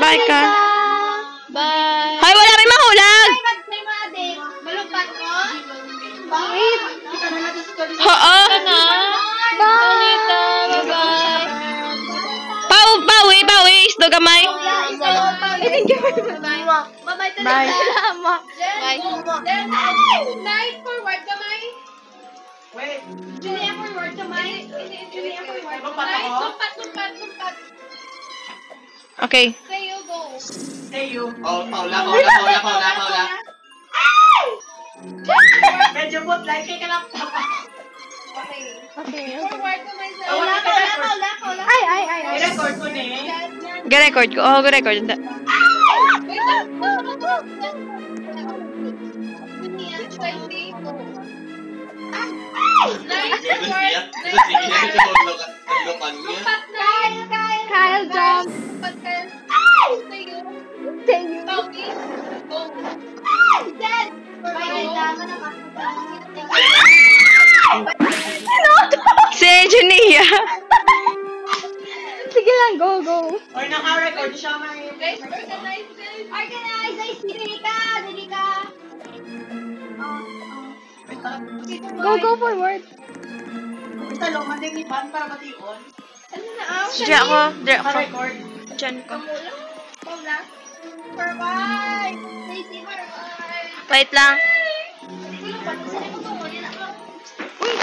Bye ka. Bye. Hoy, wala may mahulag. Malumpat ko? Bakit? Oo. Bye. Bye-bye. Bawi. Isdo gamay. Bye. Salamat. Bye. Night forward kamay. Wait. Julia forward kamay. Julia forward. Lumpat. Okay. Say you go. Oh, Paula. Medyo put like ka lang. Okay. Forward kamay sa. Paula. Ay. I-record ko ni. Ga-record ko. Oh, ga-record. Wait lang. Julia, try say go. Night forward. Lumpat na. Kyle jump. Lumpat ka. Say you. Thank you. Pawi. Go. Dead. Si Junia. Sige lang, go. Or naka-record siya may. Guys, organize this. Organize! Ay, dili ka! Go forward. Talong, mandingipan para matiyon. Ano na Diyan ako. Naka-record. Diyan ko. Paula. Bye-bye. Stacy, bye-bye. Wait lang. Uy,